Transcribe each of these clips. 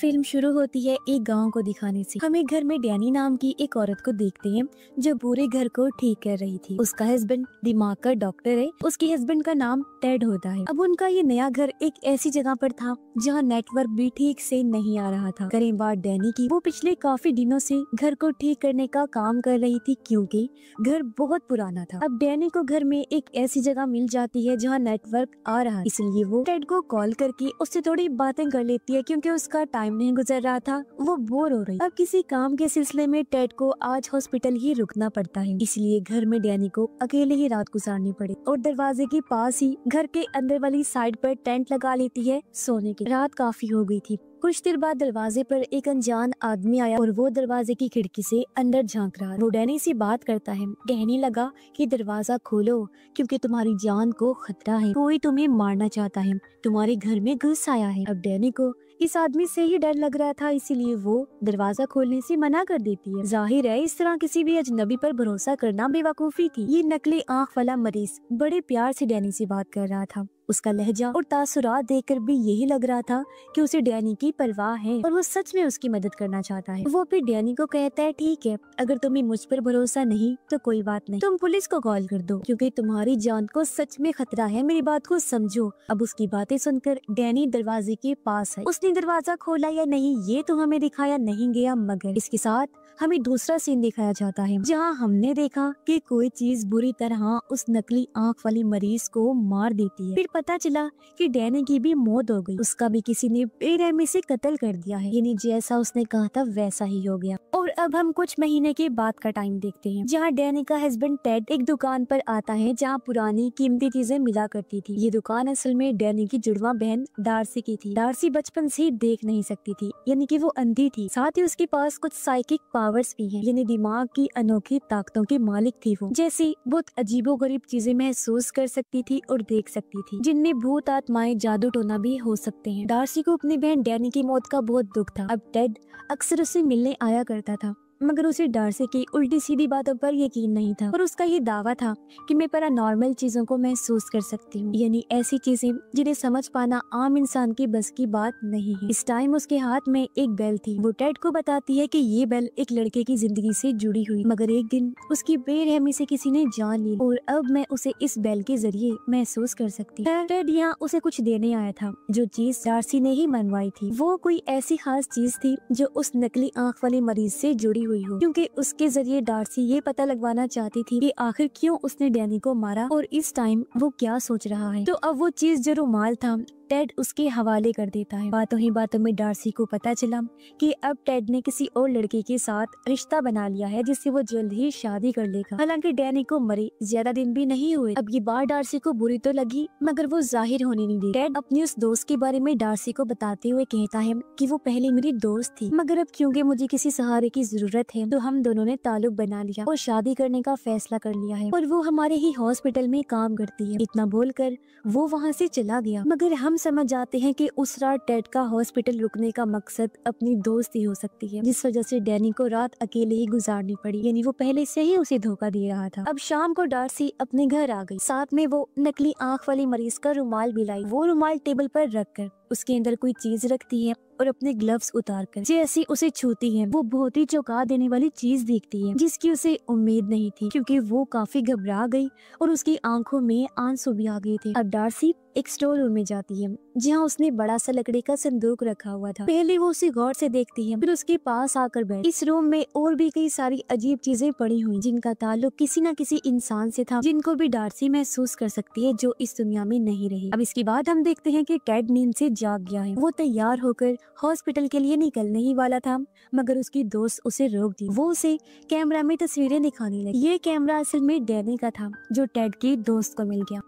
Film शुरू होती है एक गांव को दिखाने से। हम एक घर में डैनी नाम की एक औरत को देखते हैं जो पूरे घर को ठीक कर रही थी। उसका हस्बैंड दिमाग का डॉक्टर है। उसके हस्बैंड का नाम टेड होता है। अब उनका ये नया घर एक ऐसी जगह पर था जहाँ नेटवर्क भी ठीक से नहीं आ रहा था। करें बात डैनी की, वो पिछले काफी दिनों से घर को ठीक करने का काम कर रही थी क्योंकि घर बहुत पुराना था। अब डैनी को घर में एक ऐसी जगह मिल जाती है जहाँ नेटवर्क आ रहा है, इसलिए वो टेड को कॉल करके उससे थोड़ी बातें कर लेती है क्योंकि उसका टाइम नहीं गुजर रहा था, वो बोर हो रही। अब किसी काम के सिलसिले में टेड को आज हॉस्पिटल ही रुकना पड़ता है, इसलिए घर में डैनी को अकेले ही रात गुजारनी पड़ी और दरवाजे के पास ही घर के अंदर वाली साइड पर टेंट लगा लेती है सोने की। रात काफी हो गई थी। कुछ देर बाद दरवाजे पर एक अनजान आदमी आया और वो दरवाजे की खिड़की से अंदर झांक रहा। वो डैनी से बात करता है। कहने लगा कि दरवाजा खोलो क्योंकि तुम्हारी जान को खतरा है, कोई तुम्हें मारना चाहता है, तुम्हारे घर में घुस आया है। अब डैनी को इस आदमी से ही डर लग रहा था, इसीलिए वो दरवाजा खोलने से मना कर देती है। जाहिर है इस तरह किसी भी अजनबी पर भरोसा करना बेवकूफी थी। ये नकली आंख वाला मरीज बड़े प्यार से डैनी से बात कर रहा था। उसका लहजा और तासुरात देखकर भी यही लग रहा था कि उसे डैनी की परवाह है और वो सच में उसकी मदद करना चाहता है। वो फिर डैनी को कहता है, ठीक है, अगर तुम्हें मुझ पर भरोसा नहीं तो कोई बात नहीं, तुम पुलिस को कॉल कर दो क्योंकि तुम्हारी जान को सच में खतरा है, मेरी बात को समझो। अब उसकी बातें सुनकर डैनी दरवाजे के पास है। उसने दरवाजा खोला या नहीं ये तो हमें दिखाया नहीं गया, मगर इसके साथ हमें दूसरा सीन दिखाया जाता है जहाँ हमने देखा कि कोई चीज बुरी तरह उस नकली आंख वाली मरीज को मार देती है। फिर पता चला कि डैनी की भी मौत हो गई, उसका भी किसी ने बेरहमी से कत्ल कर दिया है, यानी जैसा उसने कहा था वैसा ही हो गया। और अब हम कुछ महीने के बाद का टाइम देखते हैं जहाँ डैनी का हस्बैंड टेड एक दुकान पर आता है जहाँ पुरानी कीमती चीजें मिला करती थी। ये दुकान असल में डैनी की जुड़वा बहन डार्सी की थी। डार्सी बचपन से देख नहीं सकती थी, यानी कि वो अंधी थी। साथ ही उसके पास कुछ साइकिक पावर्स भी हैं, यानी दिमाग की अनोखी ताकतों की मालिक थी वो। जैसी बहुत अजीबोगरीब चीजें महसूस कर सकती थी और देख सकती थी, जिनमें भूत आत्माएं जादू टोना भी हो सकते हैं। डार्सी को अपनी बहन डैनी की मौत का बहुत दुख था। अब टेड अक्सर उसे मिलने आया करता था, मगर उसे डार्सी की उल्टी सीधी बातों पर यकीन नहीं था और उसका ये दावा था कि मैं पैरानॉर्मल चीजों को महसूस कर सकती हूँ, यानी ऐसी चीजें जिन्हें समझ पाना आम इंसान की बस की बात नहीं है। इस टाइम उसके हाथ में एक बेल थी। वो टेड को बताती है कि ये बेल एक लड़के की जिंदगी से जुड़ी हुई, मगर एक दिन उसकी बेरहमी से किसी ने जान ली और अब मैं उसे इस बेल के जरिए महसूस कर सकती हूँ। टेड यहाँ उसे कुछ देने आया था। जो चीज डार्सी ने ही मनवाई थी वो कोई ऐसी खास चीज थी जो उस नकली आंख वाले मरीज से जुड़ी हुई हो, क्योंकि उसके जरिए डार्सी ये पता लगवाना चाहती थी कि आखिर क्यों उसने डैनी को मारा और इस टाइम वो क्या सोच रहा है। तो अब वो चीज जो रुमाल था टेड उसके हवाले कर देता है। बातों ही बातों में डार्सी को पता चला कि अब टेड ने किसी और लड़के के साथ रिश्ता बना लिया है जिससे वो जल्द ही शादी कर लेगा। हालांकि डैनी को मरे ज्यादा दिन भी नहीं हुए। अब ये बात डार्सी को बुरी तो लगी मगर वो जाहिर होने नहीं दी। टेड अपनी उस दोस्त के बारे में डार्सी को बताते हुए कहता है कि वो पहले मेरी दोस्त थी, मगर अब क्योंकि मुझे किसी सहारे की जरूरत है तो हम दोनों ने ताल्लुक बना लिया और शादी करने का फैसला कर लिया है और वो हमारे ही हॉस्पिटल में काम करती है। इतना बोलकर वो वहाँ से चला गया, मगर हम समझ जाते हैं कि उस रात टेड का हॉस्पिटल रुकने का मकसद अपनी दोस्ती हो सकती है, जिस वजह से डैनी को रात अकेले ही गुजारनी पड़ी, यानी वो पहले से ही उसे धोखा दे रहा था। अब शाम को डार्सी अपने घर आ गई, साथ में वो नकली आंख वाली मरीज का रुमाल भी लाई। वो रुमाल टेबल पर रखकर उसके अंदर कोई चीज रखती है और अपने ग्लव्स उतारकर जैसे उसे छूती है वो बहुत ही चौंका देने वाली चीज देखती है जिसकी उसे उम्मीद नहीं थी, क्योंकि वो काफी घबरा गई और उसकी आंखों में आंसू भी आ गए थे। अब डार्सी एक स्टोर रूम में जाती है जहाँ उसने बड़ा सा लकड़ी का संदूक रखा हुआ था। पहले वो उसे गौर से देखती है, फिर उसके पास आकर बैठ। इस रूम में और भी कई सारी अजीब चीजें पड़ी हुई जिनका ताल्लुक किसी न किसी इंसान से था, जिनको भी डार्सी महसूस कर सकती है जो इस दुनिया में नहीं रही। अब इसके बाद हम देखते हैं कि टेड नींद से जाग गया है। वो तैयार होकर हॉस्पिटल के लिए निकलने ही वाला था, मगर उसकी दोस्त उसे रोक दी। वो उसे कैमरा में तस्वीरें दिखाने लगी। ये कैमरा असल में डैनी का था जो टेड की दोस्त को मिल गया।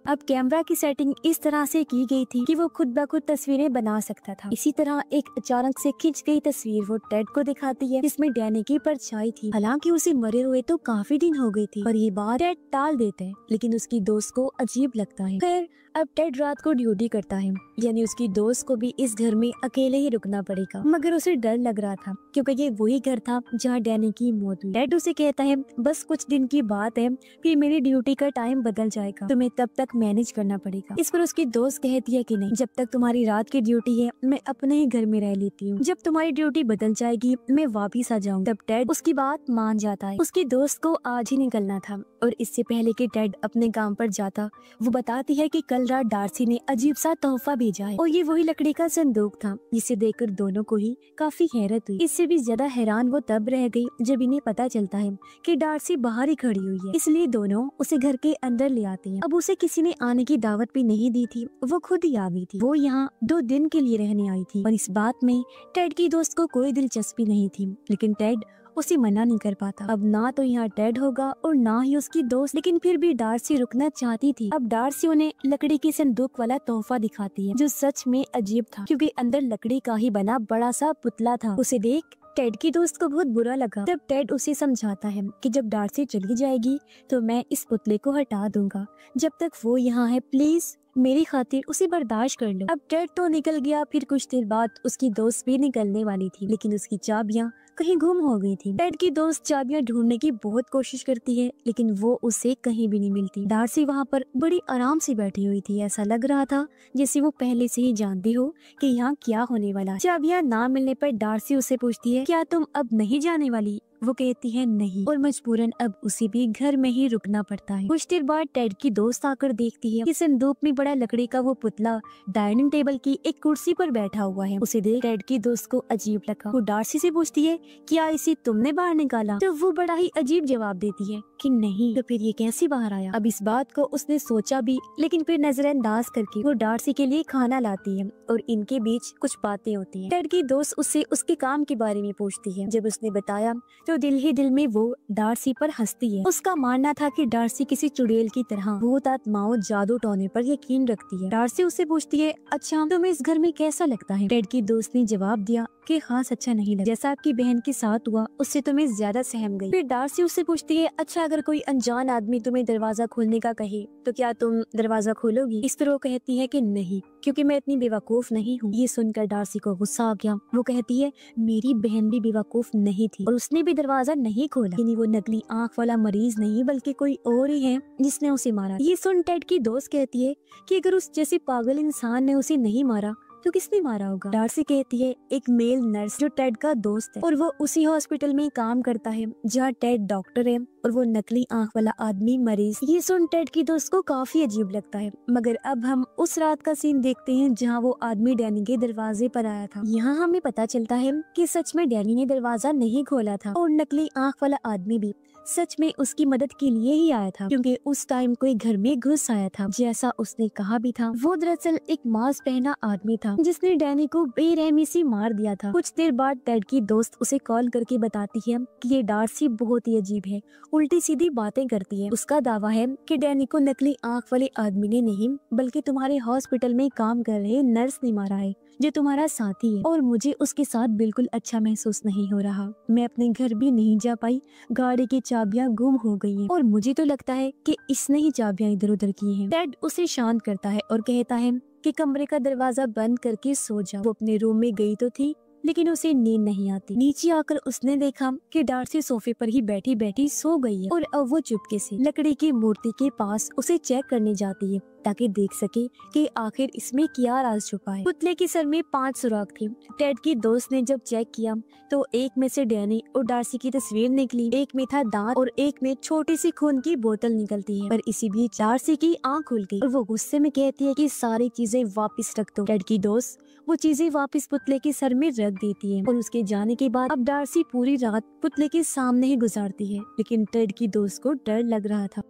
अब कैमरा की सेटिंग इस तरह से की गई थी कि वो खुद ब खुद तस्वीरें बना सकता था। इसी तरह एक अचानक से खिंच गई तस्वीर वो टेड को दिखाती है जिसमें डैनी की परछाई थी। हालांकि उसे मरे हुए तो काफी दिन हो गई थी और ये बात टेड टाल देते हैं, लेकिन उसकी दोस्त को अजीब लगता है। फिर अब टेड रात को ड्यूटी करता है, यानी उसकी दोस्त को भी इस घर में अकेले ही रुकना पड़ेगा, मगर उसे डर लग रहा था क्योंकि ये वही घर था जहाँ डैनी की मौत हुई। टेड उसे कहता है बस कुछ दिन की बात है, फिर मेरी ड्यूटी का टाइम बदल जाएगा, तुम्हें तब तक मैनेज करना पड़ेगा। इस पर उसकी दोस्त कहती है कि नहीं, जब तक तुम्हारी रात की ड्यूटी है मैं अपने ही घर में रह लेती हूँ, जब तुम्हारी ड्यूटी बदल जाएगी मैं वापिस आ जाऊँ। तब टेड उसकी बात मान जाता है। उसकी दोस्त को आज ही निकलना था और इससे पहले कि टेड अपने काम पर जाता, वो बताती है कि कल रात डार्सी ने अजीब सा तोहफा भेजा है और ये वही लकड़ी का संदूक था, जिसे देखकर दोनों को ही काफी हैरत हुई। इससे भी ज्यादा हैरान वो तब रह गई जब इन्हें पता चलता है कि डार्सी बाहर ही खड़ी हुई है, इसलिए दोनों उसे घर के अंदर ले आते हैं। अब उसे किसी ने आने की दावत भी नहीं दी थी, वो खुद ही आ गई थी। वो यहाँ 2 दिन के लिए रहने आई थी और इस बात में टेड की दोस्त को कोई दिलचस्पी नहीं थी, लेकिन टेड उसे मना नहीं कर पाता। अब ना तो यहाँ टेड होगा और ना ही उसकी दोस्त, लेकिन फिर भी डार्सी रुकना चाहती थी। अब डार्सी उन्हें लकड़ी की संदूक वाला तोहफा दिखाती है, जो सच में अजीब था क्योंकि अंदर लकड़ी का ही बना बड़ा सा पुतला था। उसे देख टेड की दोस्त को बहुत बुरा लगा। तब टेड उसे समझाता है कि जब डार्सी चली जाएगी तो मैं इस पुतले को हटा दूंगा, जब तक वो यहाँ है प्लीज मेरी खातिर उसे बर्दाश्त कर लो। अब टेड तो निकल गया। फिर कुछ देर बाद उसकी दोस्त भी निकलने वाली थी, लेकिन उसकी चाबियां कहीं गुम हो गई थी। टेड की दोस्त चाबियां ढूंढने की बहुत कोशिश करती है, लेकिन वो उसे कहीं भी नहीं मिलती। डार्सी वहाँ पर बड़ी आराम से बैठी हुई थी, ऐसा लग रहा था जैसे वो पहले से ही जानती हो कि यहाँ क्या होने वाला है। चाबियां ना मिलने पर डार्सी उसे पूछती है, क्या तुम अब नहीं जाने वाली? वो कहती है नहीं, और मजबूरन अब उसे भी घर में ही रुकना पड़ता है। कुछ देर बाद टेड की दोस्त आकर देखती है कि संदूक में बड़ा लकड़ी का वो पुतला डाइनिंग टेबल की एक कुर्सी पर बैठा हुआ है। उसे देख टेड की दोस्त को अजीब लगा। वो डार्सी से पूछती है, क्या इसे तुमने बाहर निकाला? तो वो बड़ा ही अजीब जवाब देती है कि नहीं। तो फिर ये कैसे बाहर आया? अब इस बात को उसने सोचा भी, लेकिन फिर नजरअंदाज करके वो डार्सी के लिए खाना लाती है और इनके बीच कुछ बातें होती हैं। टेड की दोस्त उससे उसके काम के बारे में पूछती है। जब उसने बताया तो दिल ही दिल में वो डार्सी पर हंसती है। उसका मानना था कि डार्सी किसी चुड़ैल की तरह भूत आत्माओं जादू टोने पर यकीन रखती है। डार्सी उससे पूछती है, अच्छा तुम्हें इस घर में कैसा लगता है? टेड की दोस्त ने जवाब दिया कि खास अच्छा नहीं लगा, जैसा आपकी बहन के साथ हुआ उससे तुम्हें ज्यादा सहम गई। फिर डार्सी उससे पूछती है, अच्छा अगर कोई अनजान आदमी तुम्हें दरवाजा खोलने का कहे तो क्या तुम दरवाजा खोलोगी? इस पर वो कहती है कि नहीं, क्योंकि मैं इतनी बेवकूफ नहीं हूँ। ये सुनकर डार्सी को गुस्सा आ गया। वो कहती है, मेरी बहन भी बेवकूफ नहीं थी और उसने भी दरवाजा नहीं खोला। यानी वो नकली आंख वाला मरीज नहीं बल्कि कोई और ही है जिसने उसे मारा। ये सुन टेड की दोस्त कहती है कि अगर उस जैसे पागल इंसान ने उसे नहीं मारा तो किसने मारा होगा? डार्सी कहती है, एक मेल नर्स जो टेड का दोस्त है और वो उसी हॉस्पिटल में काम करता है जहाँ टेड डॉक्टर है और वो नकली आंख वाला आदमी मरीज। ये सुन टेड की दोस्त को काफी अजीब लगता है। मगर अब हम उस रात का सीन देखते हैं जहाँ वो आदमी डैनी के दरवाजे पर आया था। यहाँ हमें पता चलता है कि सच में डैनी ने दरवाजा नहीं खोला था और नकली आंख वाला आदमी भी सच में उसकी मदद के लिए ही आया था, क्योंकि उस टाइम कोई घर में घुस आया था जैसा उसने कहा भी था। वो दरअसल एक मास्क पहना आदमी था जिसने डैनी को बेरहमी से मार दिया था। कुछ देर बाद टेड की दोस्त उसे कॉल करके बताती है कि ये डार्सी बहुत ही अजीब है, उल्टी सीधी बातें करती है। उसका दावा है कि डैनी को नकली आंख वाले आदमी ने नहीं बल्कि तुम्हारे हॉस्पिटल में काम कर रहे नर्स ने मारा है जो तुम्हारा साथी है, और मुझे उसके साथ बिल्कुल अच्छा महसूस नहीं हो रहा। मैं अपने घर भी नहीं जा पाई, गाड़ी की चाबियां गुम हो गई हैं और मुझे तो लगता है कि इसने ही चाबियां इधर उधर की हैं। टेड उसे शांत करता है और कहता है कि कमरे का दरवाजा बंद करके सो जा। वो अपने रूम में गई तो थी लेकिन उसे नींद नहीं आती। नीचे आकर उसने देखा कि डार्सी सोफे पर ही बैठी बैठी सो गई है और अब वो चुपके से लकड़ी की मूर्ति के पास उसे चेक करने जाती है ताकि देख सके कि आखिर इसमें क्या राज छुपा है। पुतले के सर में 5 सुराख थे। टेड की दोस्त ने जब चेक किया तो एक में से डैनी और डार्सी की तस्वीर निकली, एक में था दांत और एक में छोटी सी खून की बोतल निकलती है। पर इसी बीच डार्सी की आंख खुल गई और वो गुस्से में कहती है कि सारी चीजें वापस रख दो। टेड की दोस्त वो चीजें वापस पुतले के सर में रख देती है और उसके जाने के बाद अब डार्सी पूरी रात पुतले के सामने ही गुजारती है, लेकिन टेड की दोस्त को डर लग रहा था।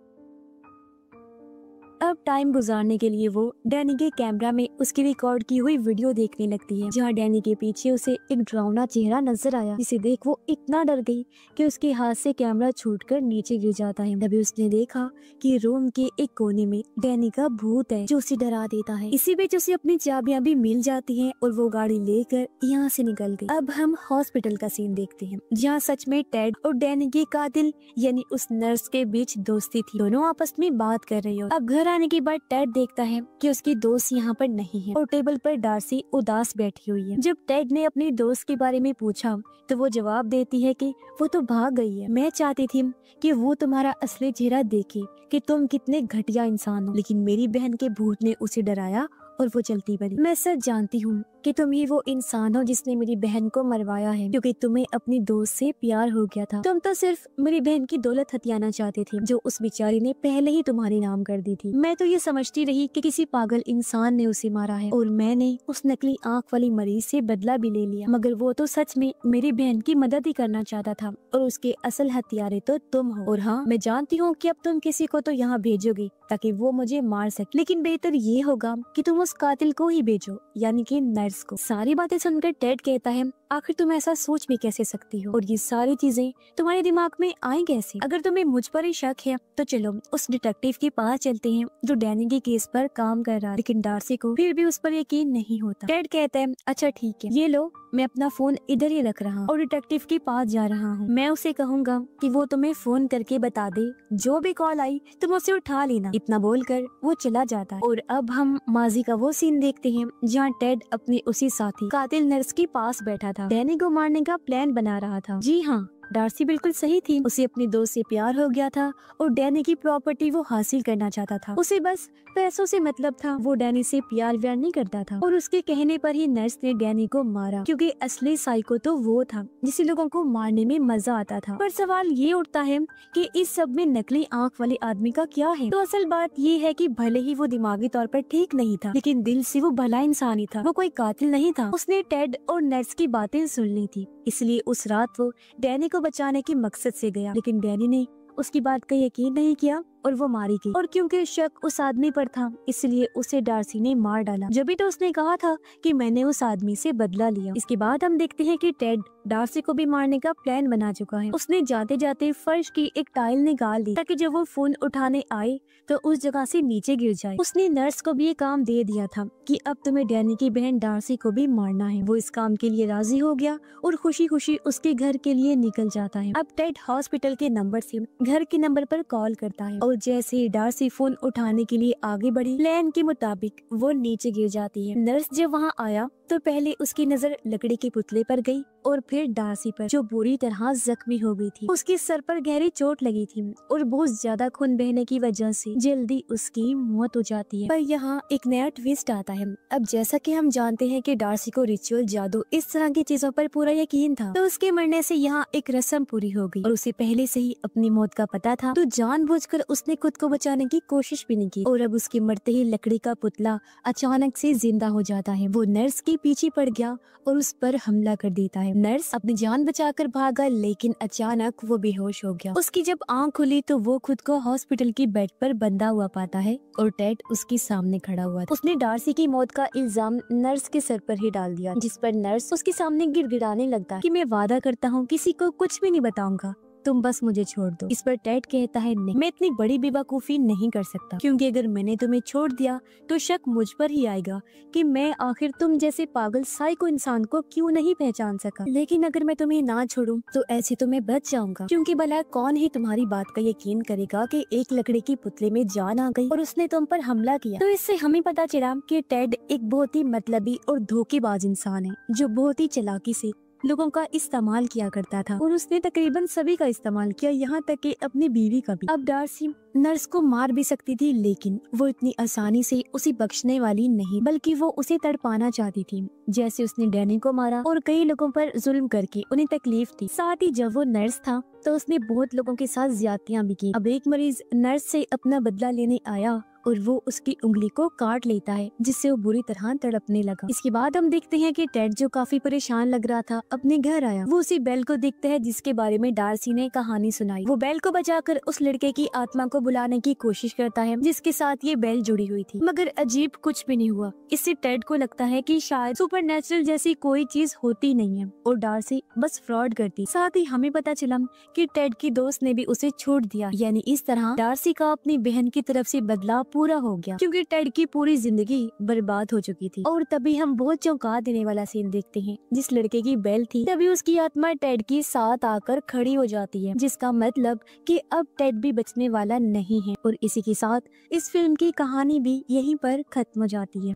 अब टाइम गुजारने के लिए वो डैनी के कैमरा में उसकी रिकॉर्ड की हुई वीडियो देखने लगती है, जहाँ डैनी के पीछे उसे एक डरावना चेहरा नजर आया, जिसे देख वो इतना डर गई कि उसके हाथ से कैमरा छूटकर नीचे गिर जाता है। तभी उसने देखा कि रूम के एक कोने में डैनी का भूत है जो उसे डरा देता है। इसी बीच उसे अपनी चाबियां भी मिल जाती हैं और वो गाड़ी लेकर यहाँ से निकल गई। अब हम हॉस्पिटल का सीन देखते हैं, जहाँ सच में टेड और डैनी के कातिल यानी उस नर्स के बीच दोस्ती थी। दोनों आपस में बात कर रही हो। अब घर आने के बाद टेड देखता है कि उसकी दोस्त यहाँ पर नहीं है और टेबल पर डार्सी उदास बैठी हुई है। जब टेड ने अपनी दोस्त के बारे में पूछा तो वो जवाब देती है कि वो तो भाग गई है। मैं चाहती थी कि वो तुम्हारा असली चेहरा देखे कि तुम कितने घटिया इंसान हो, लेकिन मेरी बहन के भूत ने उसे डराया और वो चलती बनी। मैं सच जानती हूँ कि तुम ही वो इंसान हो जिसने मेरी बहन को मरवाया है, क्योंकि तुम्हें अपनी दोस्त से प्यार हो गया था। तुम तो सिर्फ मेरी बहन की दौलत हथियाना चाहते थे, जो उस बेचारी ने पहले ही तुम्हारे नाम कर दी थी। मैं तो ये समझती रही कि किसी पागल इंसान ने उसे मारा है और मैंने उस नकली आंख वाली मरीज से बदला भी ले लिया, मगर वो तो सच में मेरी बहन की मदद ही करना चाहता था और उसके असल हथियारे तो तुम हो। और हाँ, मैं जानती हूँ कि अब तुम किसी को तो यहाँ भेजोगे ताकि वो मुझे मार सके, लेकिन बेहतर ये होगा कि तुम उस कातिल को ही भेजो, यानी कि नर्स को। सारी बातें सुनकर टेड कहता है, आखिर तुम ऐसा सोच भी कैसे सकती हो और ये सारी चीजें तुम्हारे दिमाग में आई कैसे? अगर तुम्हें मुझ पर ही शक है तो चलो उस डिटेक्टिव के पास चलते हैं जो डैनी के केस पर काम कर रहा है। लेकिन डार्सी को फिर भी उस पर यकीन नहीं होता। टेड कहता है, अच्छा ठीक है, ये लो, मैं अपना फोन इधर ही रख रहा हूँ और डिटेक्टिव के पास जा रहा हूँ। मैं उसे कहूँगा कि वो तुम्हें फोन करके बता दे, जो भी कॉल आई तुम उसे उठा लेना। इतना बोलकर वो चला जाता है। और अब हम माजी का वो सीन देखते हैं जहाँ टेड अपने उसी साथी कातिल नर्स के पास बैठा था, डैनी को मारने का प्लान बना रहा था। जी हाँ, डार्सी बिल्कुल सही थी। उसे अपनी दोस्त से प्यार हो गया था और डैनी की प्रॉपर्टी वो हासिल करना चाहता था। उसे बस पैसों से मतलब था। वो डैनी से प्यार व्यार नहीं करता था और उसके कहने पर ही नर्स ने डैनी को मारा, क्योंकि असली साइको तो वो था जिसे लोगों को मारने में मजा आता था। पर सवाल ये उठता है कि इस सब में नकली आंख वाले आदमी का क्या है? तो असल बात ये है कि भले ही वो दिमागी तौर पर ठीक नहीं था, लेकिन दिल से वो भला इंसान ही था। वो कोई कातिल नहीं था। उसने टेड और नर्स की बातें सुन ली थी, इसलिए उस रात वो डैनी को बचाने के मकसद से गया, लेकिन डैनी ने उसकी बात का यकीन नहीं किया और वो मारी गई। और क्योंकि शक उस आदमी पर था, इसलिए उसे डार्सी ने मार डाला। जब भी तो उसने कहा था कि मैंने उस आदमी से बदला लिया। इसके बाद हम देखते हैं कि टेड डार्सी को भी मारने का प्लान बना चुका है। उसने जाते जाते फर्श की एक टाइल निकाल दी ताकि जब वो फोन उठाने आए तो उस जगह से नीचे गिर जाए। उसने नर्स को भी ये काम दे दिया था कि अब तुम्हें डैनी की बहन डार्सी को भी मारना है। वो इस काम के लिए राजी हो गया और खुशी खुशी उसके घर के लिए निकल जाता है। अब टेड हॉस्पिटल के नंबर से घर के नंबर पर कॉल करता है और जैसे ही डार्सी फोन उठाने के लिए आगे बढ़ी, प्लान के मुताबिक वो नीचे गिर जाती है। नर्स जब वहाँ आया तो पहले उसकी नजर लकड़ी के पुतले पर गई और फिर डार्सी पर, जो बुरी तरह जख्मी हो गई थी। उसके सर पर गहरी चोट लगी थी और बहुत ज्यादा खून बहने की वजह से जल्दी उसकी मौत हो जाती है। पर यहाँ एक नया ट्विस्ट आता है। अब जैसा कि हम जानते हैं कि डार्सी को रिचुअल, जादू, इस तरह की चीजों पर पूरा यकीन था, तो उसके मरने से यहाँ एक रस्म पूरी हो गई और उसे पहले से ही अपनी मौत का पता था, तो जानबूझकर उसने खुद को बचाने की कोशिश भी नहीं की। और अब उसके मरते ही लकड़ी का पुतला अचानक से जिंदा हो जाता है। वो नर्स के पीछे पड़ गया और उस पर हमला कर देता है। नर्स अपनी जान बचाकर भागा, लेकिन अचानक वो बेहोश हो गया। उसकी जब आंख खुली तो वो खुद को हॉस्पिटल की बेड पर बंधा हुआ पाता है और टेड उसके सामने खड़ा हुआ था। उसने डार्सी की मौत का इल्जाम नर्स के सर पर ही डाल दिया, जिस पर नर्स उसके सामने गिड़गिड़ाने लगता है कि मैं वादा करता हूँ किसी को कुछ भी नहीं बताऊंगा, तुम बस मुझे छोड़ दो। इस पर टेड कहता है, नहीं, मैं इतनी बड़ी बेवकूफी नहीं कर सकता, क्योंकि अगर मैंने तुम्हें छोड़ दिया तो शक मुझ पर ही आएगा कि मैं आखिर तुम जैसे पागल साइको इंसान को क्यों नहीं पहचान सका। लेकिन अगर मैं तुम्हें ना छोड़ूं तो ऐसे तो मैं बच जाऊंगा, क्योंकि भला कौन ही तुम्हारी बात का यकीन करेगा कि एक लकड़ी की पुतले में जान आ गई और उसने तुम पर हमला किया। तो इससे हमें पता चला कि टेड एक बहुत ही मतलबी और धोखेबाज इंसान है, जो बहुत ही चालाकी से लोगों का इस्तेमाल किया करता था और उसने तकरीबन सभी का इस्तेमाल किया, यहाँ तक कि अपनी बीवी का भी। अब डार्सी नर्स को मार भी सकती थी, लेकिन वो इतनी आसानी से उसे बख्शने वाली नहीं, बल्कि वो उसे तड़पाना चाहती थी, जैसे उसने डैनी को मारा और कई लोगों पर जुल्म करके उन्हें तकलीफ दी। साथ ही जब वो नर्स था तो उसने बहुत लोगों के साथ ज्यादतियां भी की। अब एक मरीज नर्स से अपना बदला लेने आया और वो उसकी उंगली को काट लेता है, जिससे वो बुरी तरह तड़पने लगा। इसके बाद हम देखते हैं कि टेड, जो काफी परेशान लग रहा था, अपने घर आया। वो उसी बेल को देखता है जिसके बारे में डार्सी ने कहानी सुनाई। वो बेल को बचाकर उस लड़के की आत्मा को बुलाने की कोशिश करता है जिसके साथ ये बेल जुड़ी हुई थी, मगर अजीब कुछ भी नहीं हुआ। इससे टेड को लगता है कि शायद सुपरनेचुरल जैसी कोई चीज होती नहीं है और डार्सी बस फ्रॉड करती। साथ ही हमें पता चला कि टेड की दोस्त ने भी उसे छोड़ दिया, यानी इस तरह डार्सी का अपनी बहन की तरफ से बदला पूरा हो गया, क्योंकि टेड की पूरी जिंदगी बर्बाद हो चुकी थी। और तभी हम बहुत चौंका देने वाला सीन देखते हैं। जिस लड़के की बेल थी, तभी उसकी आत्मा टेड के साथ आकर खड़ी हो जाती है, जिसका मतलब कि अब टेड भी बचने वाला नहीं है। और इसी के साथ इस फिल्म की कहानी भी यहीं पर खत्म हो जाती है।